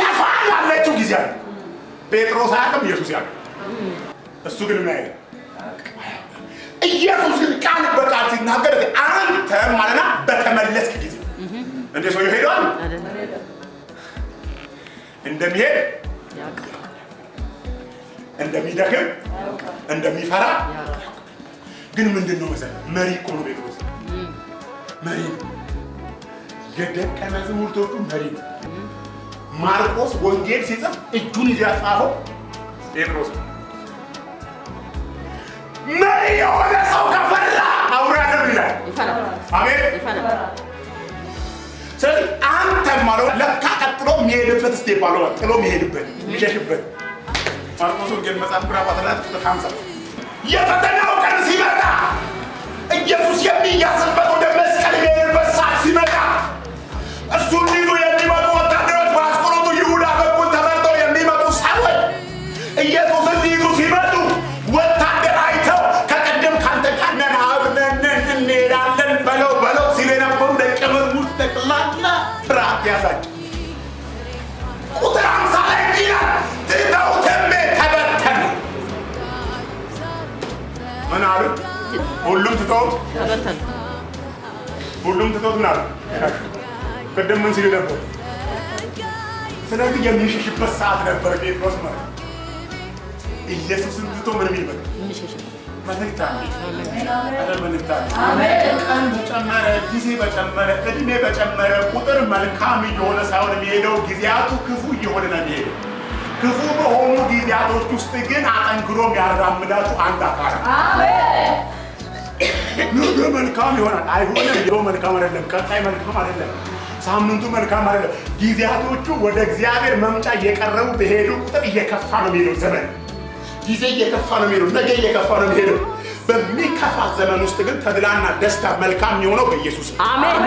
እያፋ ያለችው ጊዜ አለ። ጴጥሮስ አያውቅም፣ ኢየሱስ ያውቃል። እሱ ግን ምን አይደለም። ኢየሱስ ግን ቃል በቃል ሲናገር አንተ ማለና በተመለስክ ጊዜ እንደ ሰው ይሄዳል እንደሚሄድ እንደሚደክም እንደሚፈራ ግን ምንድነው መሰለህ መሪ እኮ ነው ጴጥሮስ። መሪ የደቀ መዛሙርቶቹ መሪ። ማርቆስ ወንጌል ሲጽፍ እጁን ይዞ ያጻፈው ጴጥሮስ። መሪ የሆነ ሰው ከፈራ አውራ ነው ይላል። አሜን። ስለዚህ አንተ ማለት ለካ ቀጥሎ የሚሄድበት ስቴፕ አለው። ጥሎ የሚሄድበት የሚሸሽበት ማርቆስ ወንጌል መጽሐፍ ምዕራፍ 14 ቁጥር 50 የፈተናው ቀን ሲመጣ ኢየሱስ የሚያዝበት ወደ መስቀል የሚሄድበት ሰዓት ሲመጣ እሱን ይዞ የሚመጡ ወታደሮች በአስቆሮቱ ይሁዳ በኩል ተመርተው የሚመጡ ሰዎች ኢየሱስን ይዞ ሲመጡ ወታደር አይተው ከቀደም ካንተ ጋር ነን አብረን እንሄዳለን በለው ሲሉ የነበሩ ደቀ መዛሙርት ጠቅላላ ፍርሃት ያዛቸው። ቁጥር 50 ላይ ይላል ትተውት ተበተኑ። ምን አሉ? ሁሉም ትተውት ተበተኑ። ሁሉም ትተውት ምን አሉ? ቅድም ምን ሲሉ ነበር? ስለዚህ የሚሸሽበት ሰዓት ነበር ጴጥሮስ ማለት ኢየሱስን ትቶ ምን የሚል መልእክታል። ቀን በጨመረ ጊዜ በጨመረ እድሜ በጨመረ ቁጥር መልካም እየሆነ ሳይሆን የሚሄደው ጊዜያቱ ክፉ እየሆነ ነው የሚሄደው። ክፉ በሆኑ ጊዜያቶች ውስጥ ግን አጠንክሮ የሚያራምዳችሁ አንድ አካል ነገ መልካም ይሆናል። አይሆንም። ይኸው መልካም አይደለም። ቀጣይ መልካም አይደለም። ሳምንቱ መልካም አይደለም። ጊዜያቶቹ ወደ እግዚአብሔር መምጫ እየቀረቡ በሄዱ ቁጥር እየከፋ ነው የሚሄደው ዘመን። ጊዜ እየከፋ ነው የሚሄደው። ነገ እየከፋ ነው የሚሄደው። በሚከፋ ዘመን ውስጥ ግን ተድላና ደስታ መልካም የሚሆነው በኢየሱስ አሜን።